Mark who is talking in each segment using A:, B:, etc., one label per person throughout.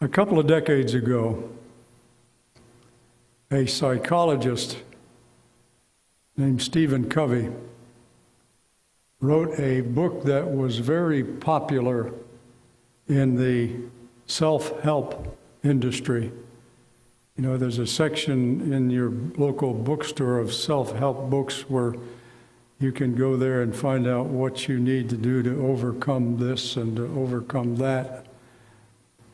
A: A couple of decades ago, a psychologist named Stephen Covey wrote a book that was very popular in the self-help industry. You know, there's a section in your local bookstore of self-help books where you can go there and find out what you need to do to overcome this and to overcome that.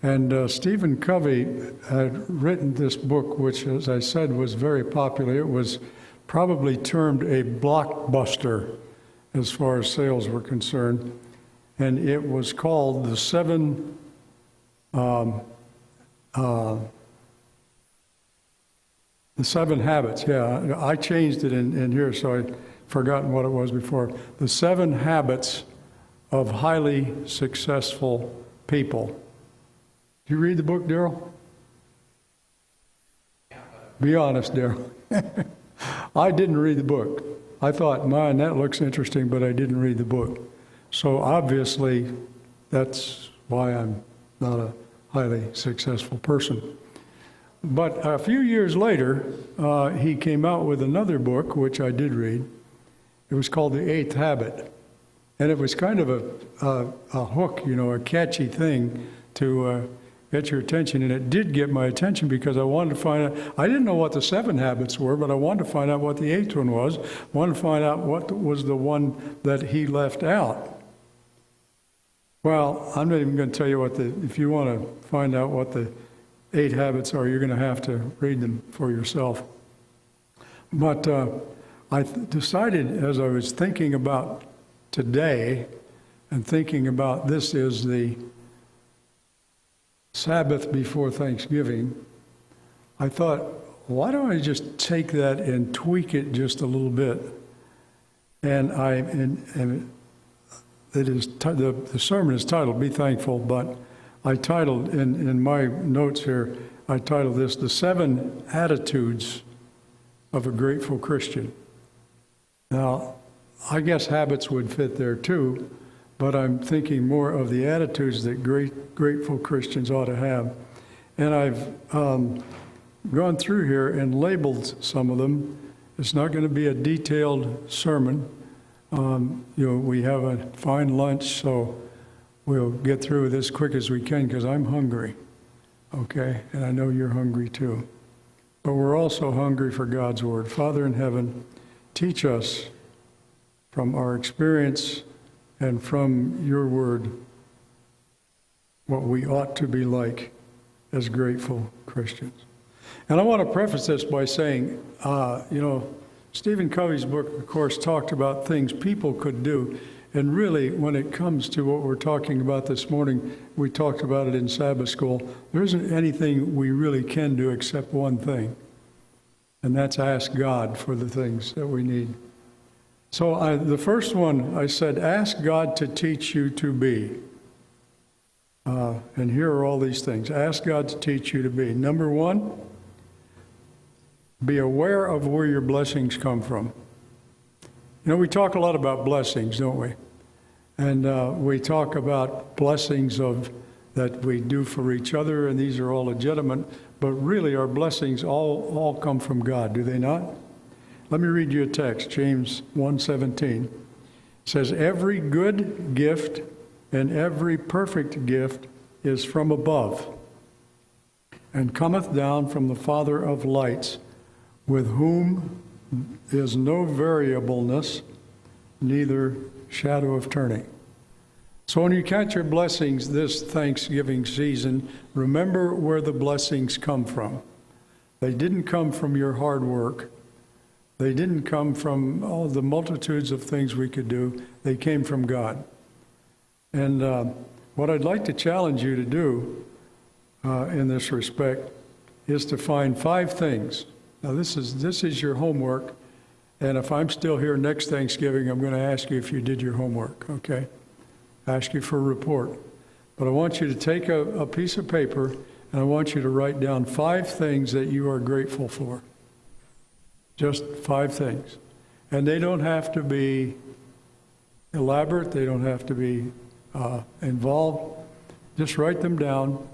A: And Stephen Covey had written this book, which, as I said, was very popular. It was probably termed a blockbuster as far as sales were concerned. And it was called The Seven Habits. Yeah, I changed it in here, so I'd forgotten what it was before. The 7 Habits of Highly Successful People. Did you read the book, Daryl? Be honest, Daryl. I didn't read the book. I thought, man, that looks interesting, but I didn't read the book. So obviously, that's why I'm not a highly successful person. But a few years later, he came out with another book, which I did read. It was called The 8th Habit. And it was kind of a hook, you know, a catchy thing to get your attention. And it did get my attention because I wanted to find out. I didn't know what the 7 habits were, but I wanted to find out what the 8th one was. I wanted to find out what was the one that he left out. Well, I'm not even going to tell you if you want to find out what the 8 habits are, you're going to have to read them for yourself. But I decided, as I was thinking about today and thinking about this is the Sabbath before Thanksgiving, I thought, why don't I just take that and tweak it just a little bit? And the sermon is titled "Be Thankful," but I titled in my notes here, I titled this "The 7 Attitudes of a Grateful Christian." Now, I guess habits would fit there too, but I'm thinking more of the attitudes that grateful Christians ought to have. And I've gone through here and labeled some of them. It's not going to be a detailed sermon. We have a fine lunch, so we'll get through this quick as we can because I'm hungry, okay? And I know you're hungry too. But we're also hungry for God's Word. Father in heaven, teach us from our experience and from your Word what we ought to be like as grateful Christians. And I want to preface this by saying, Stephen Covey's book, of course, talked about things people could do. And really, when it comes to what we're talking about this morning, we talked about it in Sabbath school, there isn't anything we really can do except one thing. And that's ask God for the things that we need. So the first one, I said, ask God to teach you to be. And here are all these things. Ask God to teach you to be. Number 1, be aware of where your blessings come from. You know, we talk a lot about blessings, don't we? And we talk about blessings that we do for each other, and these are all legitimate. But really, our blessings all come from God, do they not? Let me read you a text, James 1:17. It says, every good gift and every perfect gift is from above, and cometh down from the Father of lights, with whom is no variableness, neither shadow of turning. So when you count your blessings this Thanksgiving season, remember where the blessings come from. They didn't come from your hard work. They didn't come from all the multitudes of things we could do. They came from God. And what I'd like to challenge you to do in this respect is to find 5 things. Now this is your homework, and if I'm still here next Thanksgiving, I'm going to ask you if you did your homework, okay? Ask you for a report. But I want you to take a piece of paper, and I want you to write down 5 things that you are grateful for. Just 5 things. And they don't have to be elaborate. They don't have to be involved. Just write them down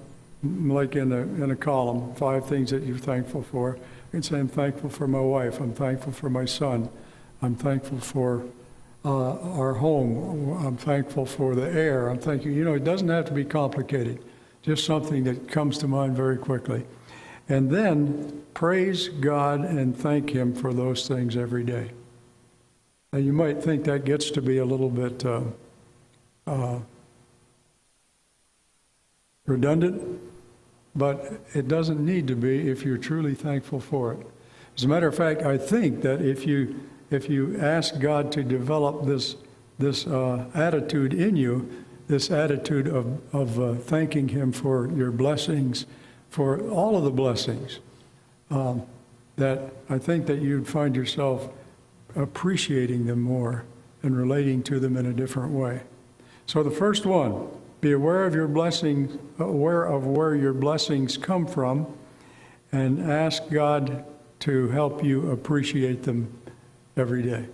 A: like in a column, 5 things that you're thankful for. You can say, I'm thankful for my wife. I'm thankful for my son. I'm thankful for our home. I'm thankful for the air. I'm thankful. It doesn't have to be complicated. Just something that comes to mind very quickly. And then praise God and thank Him for those things every day. Now you might think that gets to be a little bit redundant, but it doesn't need to be if you're truly thankful for it. As a matter of fact, I think that if you ask God to develop this attitude in you, this attitude of thanking Him for your blessings, for all of the blessings, that I think that you'd find yourself appreciating them more and relating to them in a different way. So the first one, be aware of your blessings, aware of where your blessings come from, and ask God to help you appreciate them every day.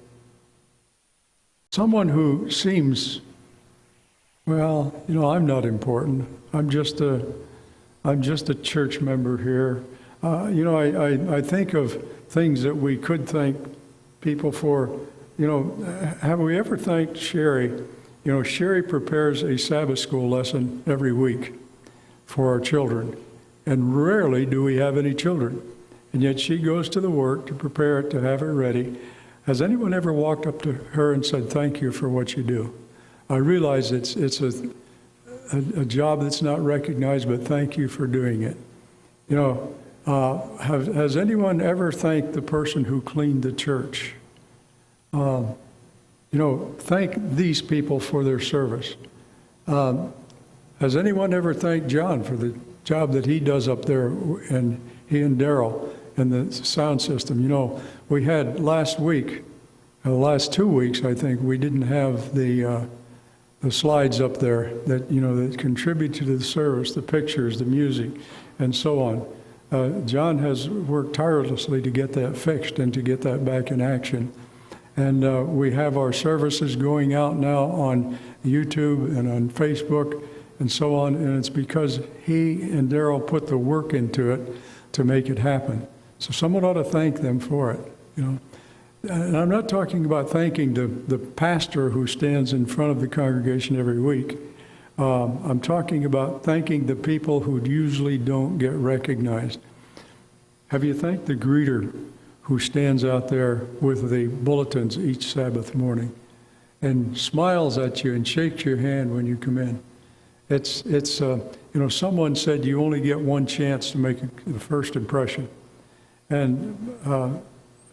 A: Someone who seems, well, I'm not important. I'm just a church member here. I think of things that we could thank people for. Have we ever thanked Sherry? Sherry prepares a Sabbath school lesson every week for our children. And rarely do we have any children. And yet she goes to the work to prepare it, to have it ready. Has anyone ever walked up to her and said, thank you for what you do? I realize it's a job that's not recognized, but thank you for doing it. Has anyone ever thanked the person who cleaned the church? Thank these people for their service. Has anyone ever thanked John for the job that he does up there, and he and Daryl and the sound system? We had last week, the last 2 weeks, I think, we didn't have the slides up there that that contribute to the service, the pictures, the music, and so on. John has worked tirelessly to get that fixed and to get that back in action. And we have our services going out now on YouTube and on Facebook and so on, and it's because he and Daryl put the work into it to make it happen. So someone ought to thank them for it, And I'm not talking about thanking the pastor who stands in front of the congregation every week. I'm talking about thanking the people who usually don't get recognized. Have you thanked the greeter who stands out there with the bulletins each Sabbath morning and smiles at you and shakes your hand when you come in? Someone said you only get one chance to make the first impression. And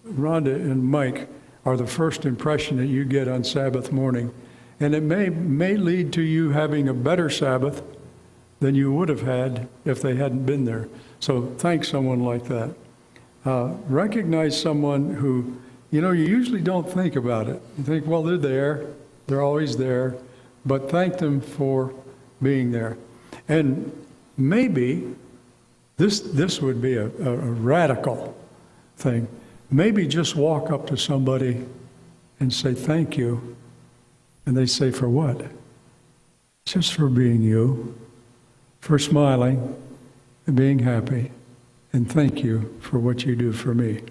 A: Rhonda and Mike are the first impression that you get on Sabbath morning. And it may lead to you having a better Sabbath than you would have had if they hadn't been there. So thank someone like that. Recognize someone who, you usually don't think about it. You think, well, they're there. They're always there. But thank them for being there. And maybe this would be a radical thing. Maybe just walk up to somebody and say, thank you. And they say, for what? Just for being you, for smiling, and being happy. And thank you for what you do for me.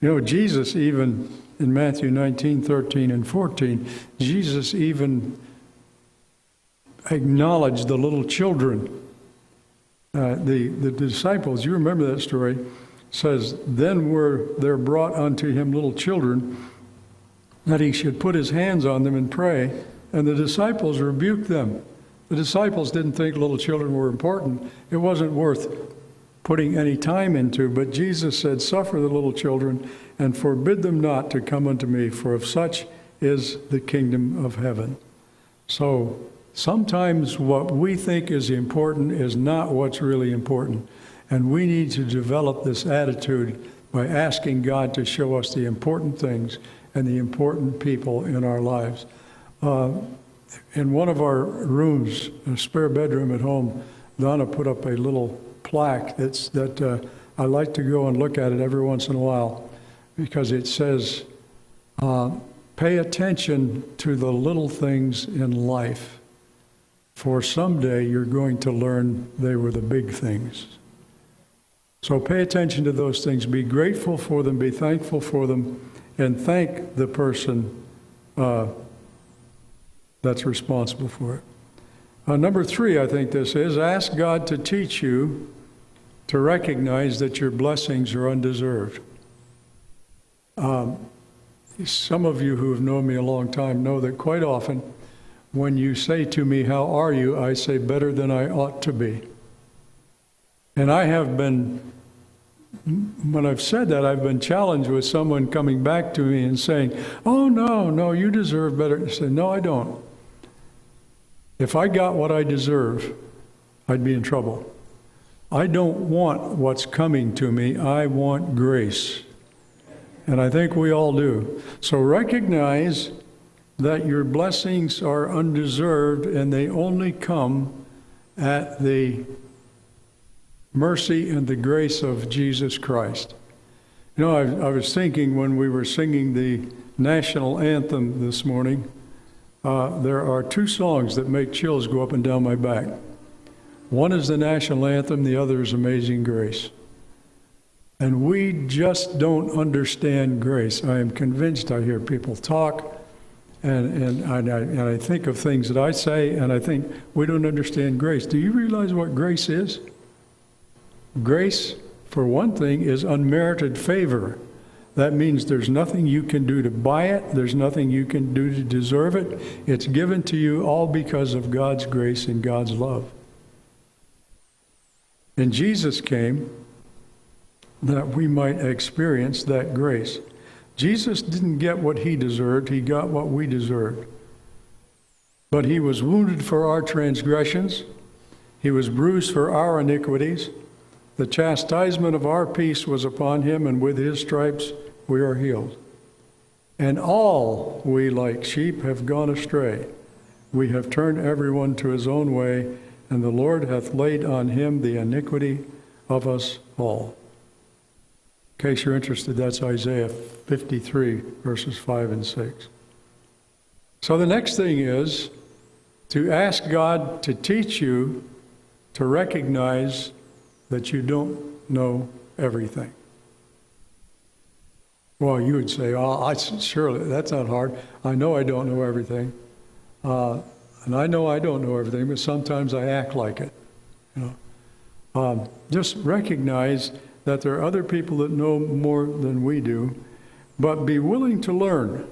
A: Jesus even, in Matthew 19, 13, and 14, Jesus even acknowledged the little children. The disciples, you remember that story, says, then were there brought unto him little children, that he should put his hands on them and pray. And the disciples rebuked them. The disciples didn't think little children were important. It wasn't worth putting any time into, but Jesus said, suffer the little children and forbid them not to come unto me, for of such is the kingdom of heaven. So sometimes what we think is important is not what's really important. And we need to develop this attitude by asking God to show us the important things and the important people in our lives. In one of our rooms, a spare bedroom at home, Donna put up a little plaque that I like to go and look at it every once in a while, because it says, pay attention to the little things in life. for someday you're going to learn they were the big things. So pay attention to those things. Be grateful for them, be thankful for them, and thank the person that's responsible for it. Number 3, I think this is, ask God to teach you to recognize that your blessings are undeserved. Some of you who have known me a long time know that quite often when you say to me, "How are you?" I say, "Better than I ought to be." And I have been, when I've said that, I've been challenged with someone coming back to me and saying, "Oh, no, you deserve better." I said, "No, I don't. If I got what I deserve, I'd be in trouble. I don't want what's coming to me. I want grace." And I think we all do. So recognize that your blessings are undeserved and they only come at the mercy and the grace of Jesus Christ. You know, I was thinking when we were singing the national anthem this morning, there are 2 songs that make chills go up and down my back. One is the national anthem, the other is Amazing Grace. And we just don't understand grace. I am convinced. I hear people talk, and I think of things that I say, and I think we don't understand grace. Do you realize what grace is? Grace, for one thing, is unmerited favor. That means there's nothing you can do to buy it. There's nothing you can do to deserve it. It's given to you all because of God's grace and God's love. And Jesus came that we might experience that grace. Jesus didn't get what he deserved. He got what we deserved. But he was wounded for our transgressions. He was bruised for our iniquities. The chastisement of our peace was upon him, and with his stripes we are healed. And all we like sheep have gone astray. We have turned everyone to his own way, and the Lord hath laid on him the iniquity of us all. In case you're interested, that's Isaiah 53, verses 5 and 6. So the next thing is to ask God to teach you to recognize that you don't know everything. Well, you would say, "Oh, surely that's not hard. I know I don't know everything, and I know I don't know everything, but sometimes I act like it." You know, just recognize that there are other people that know more than we do, but be willing to learn.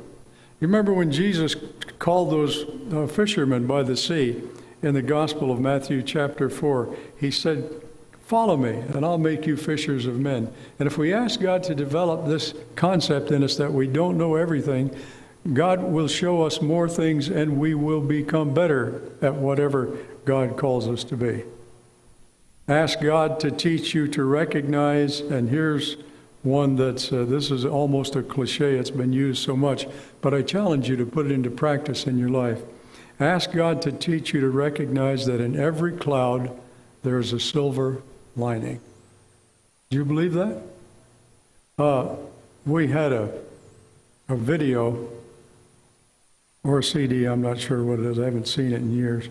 A: You remember when Jesus called those fishermen by the sea in the Gospel of Matthew chapter 4, he said, "Follow me, and I'll make you fishers of men." And if we ask God to develop this concept in us that we don't know everything, God will show us more things, and we will become better at whatever God calls us to be. Ask God to teach you to recognize, and here's one that's, this is almost a cliche, it's been used so much, but I challenge you to put it into practice in your life. Ask God to teach you to recognize that in every cloud there is a silver lining. Do you believe that? We had a video or a CD, I'm not sure what it is, I haven't seen it in years,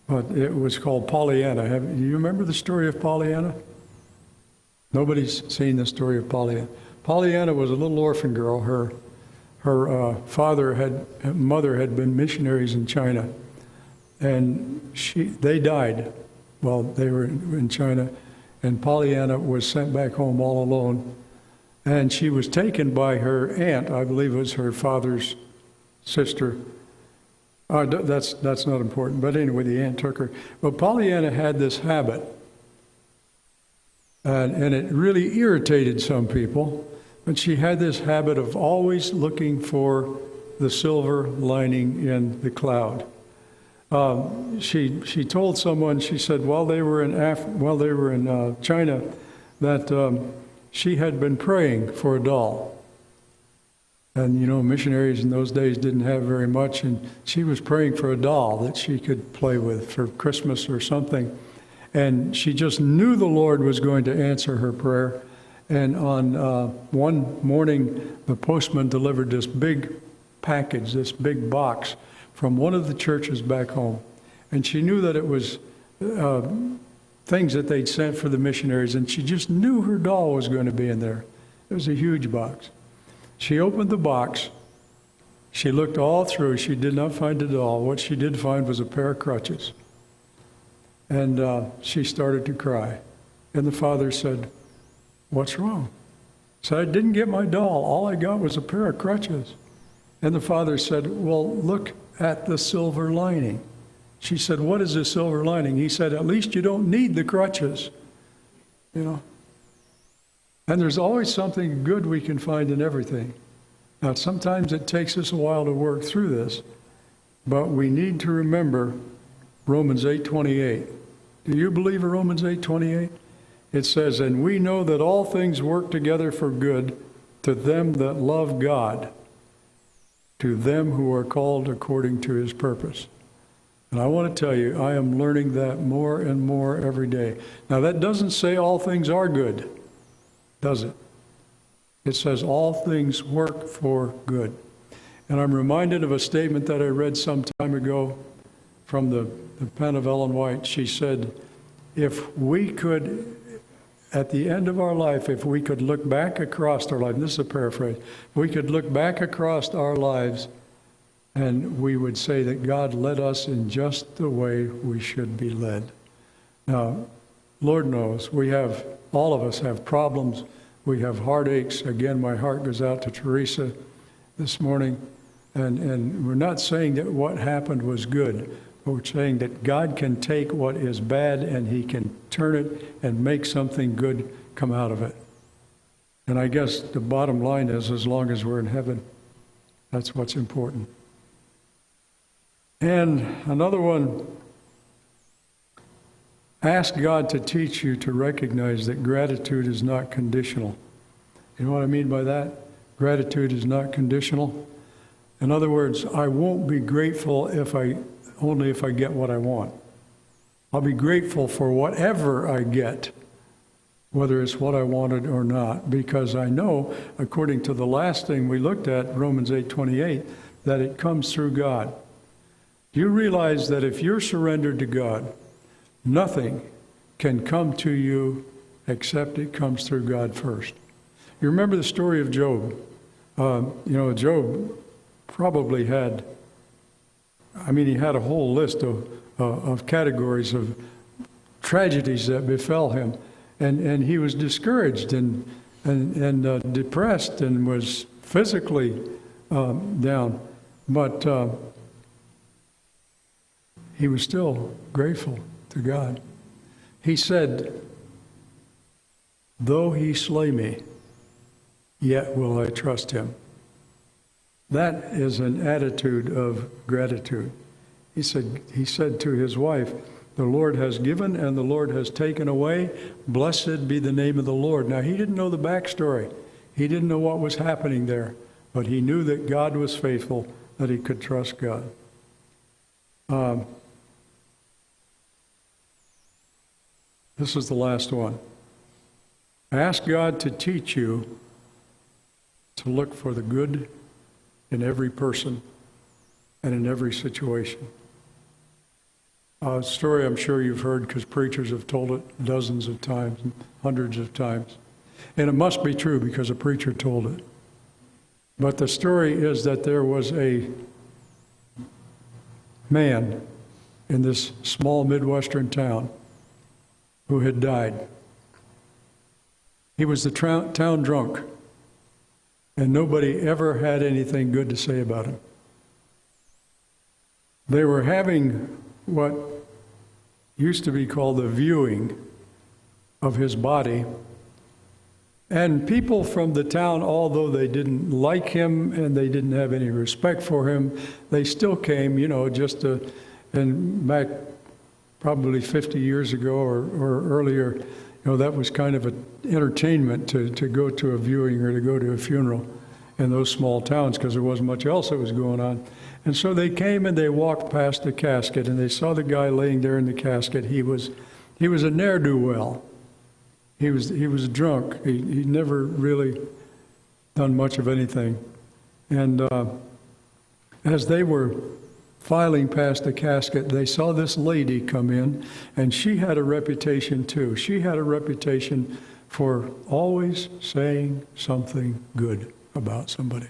A: but it was called Pollyanna. Do you remember the story of Pollyanna? Nobody's seen the story of Pollyanna. Pollyanna was a little orphan girl. Her mother had been missionaries in China, and they died while they were in China, and Pollyanna was sent back home all alone, and she was taken by her aunt, I believe it was her father's sister. That's not important, but anyway, the aunt took her. But Pollyanna had this habit, and it really irritated some people, but she had this habit of always looking for the silver lining in the cloud. She told someone, she said while they were in China, that she had been praying for a doll. And you know, missionaries in those days didn't have very much, and she was praying for a doll that she could play with for Christmas or something. And she just knew the Lord was going to answer her prayer. And on one morning, the postman delivered this big package, this big box from one of the churches back home. And she knew that it was things that they'd sent for the missionaries, and she just knew her doll was going to be in there. It was a huge box. She opened the box. She looked all through. She did not find the doll. What she did find was a pair of crutches. And she started to cry. And the father said, "What's wrong?" She said, "I didn't get my doll. All I got was a pair of crutches." And the father said, "Well, look at the silver lining." She said, "What is the silver lining?" He said, "At least you don't need the crutches." You know? And there's always something good we can find in everything. Now, sometimes it takes us a while to work through this, but we need to remember Romans 8:28. Do you believe in Romans 8:28? It says, "And we know that all things work together for good to them that love God, to them who are called according to his purpose." And I want to tell you, I am learning that more and more every day. Now, that doesn't say all things are good, does it? It says all things work for good. And I'm reminded of a statement that I read some time ago from the pen of Ellen White. She said, if we could, at the end of our life, if we could look back across our life, and this is a paraphrase, we could look back across our lives and we would say that God led us in just the way we should be led. Now, Lord knows, all of us have problems. We have heartaches. Again, my heart goes out to Teresa this morning. And we're not saying that what happened was good, but we're saying that God can take what is bad and he can turn it and make something good come out of it. And I guess the bottom line is, as long as we're in heaven, that's what's important. And another one, ask God to teach you to recognize that gratitude is not conditional. You know what I mean by that? Gratitude is not conditional. In other words, I won't be grateful only if I get what I want. I'll be grateful for whatever I get, whether it's what I wanted or not, because I know, according to the last thing we looked at, Romans 8:28, that it comes through God. You realize that if you're surrendered to God, nothing can come to you except it comes through God first. You remember the story of Job. Job probably he had a whole list of categories of tragedies that befell him. And he was discouraged and depressed and was physically down. But he was still grateful to God. He said, "Though he slay me, yet will I trust him." That is an attitude of gratitude. He said to his wife, "The Lord has given and the Lord has taken away. Blessed be the name of the Lord." Now, he didn't know the backstory. He didn't know what was happening there, but he knew that God was faithful, that he could trust God. This is the last one. Ask God to teach you to look for the good in every person and in every situation. A story I'm sure you've heard because preachers have told it dozens of times, hundreds of times. And it must be true because a preacher told it. But the story is that there was a man in this small Midwestern town who had died. He was the town drunk, and nobody ever had anything good to say about him. They were having what used to be called the viewing of his body, and people from the town, although they didn't like him and they didn't have any respect for him, they still came, and back probably 50 years ago or earlier, that was kind of an entertainment to go to a viewing or to go to a funeral in those small towns because there wasn't much else that was going on. And so they came and they walked past the casket and they saw the guy laying there in the casket. He was a ne'er-do-well. He was drunk. He'd never really done much of anything. And as they were filing past the casket, they saw this lady come in, and she had a reputation too. She had a reputation for always saying something good about somebody,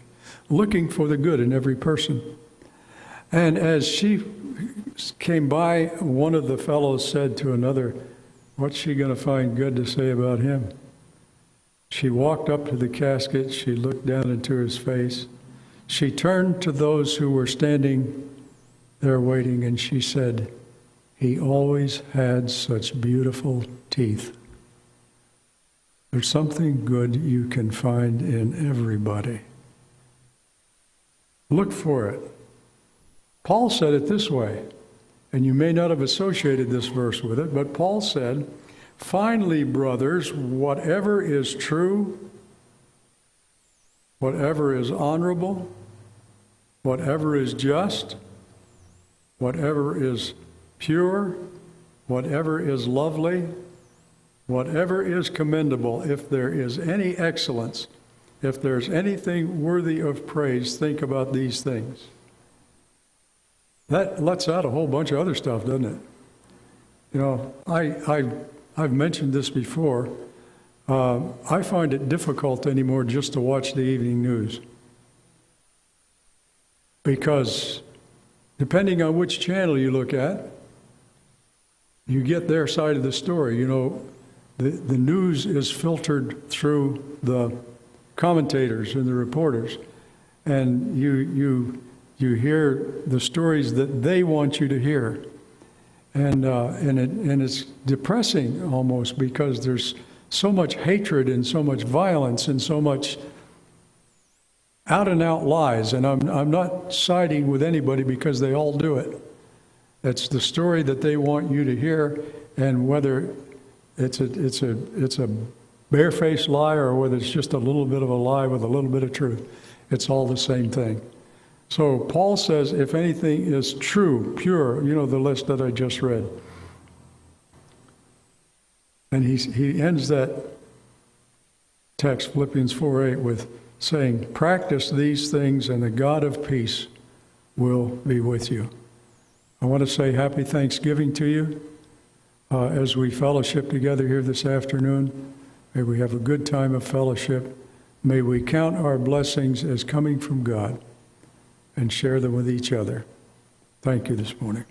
A: looking for the good in every person. And as she came by, one of the fellows said to another, "What's she going to find good to say about him?" She walked up to the casket. She looked down into his face. She turned to those who were standing there waiting, and she said, "He always had such beautiful teeth." There's something good you can find in everybody. Look for it. Paul said it this way, and you may not have associated this verse with it, but Paul said, "Finally, brothers, whatever is true, whatever is honorable, whatever is just, whatever is pure, whatever is lovely, whatever is commendable, if there is any excellence, if there's anything worthy of praise, think about these things." That lets out a whole bunch of other stuff, doesn't it? You know, I've mentioned this before. I find it difficult anymore just to watch the evening news, because depending on which channel you look at, you get their side of the story. You know, the news is filtered through the commentators and the reporters, and you hear the stories that they want you to hear, and it's depressing almost, because there's so much hatred and so much violence and so much out and out lies. And I'm not siding with anybody, because they all do it. It's the story that they want you to hear, and whether it's a barefaced lie or whether it's just a little bit of a lie with a little bit of truth, it's all the same thing. So Paul says, if anything is true, pure, you know, the list that I just read. And he ends that text, Philippians 4:8, with saying, "Practice these things, and the God of peace will be with you." I want to say happy Thanksgiving to you as we fellowship together here this afternoon. May we have a good time of fellowship. May we count our blessings as coming from God and share them with each other. Thank you this morning.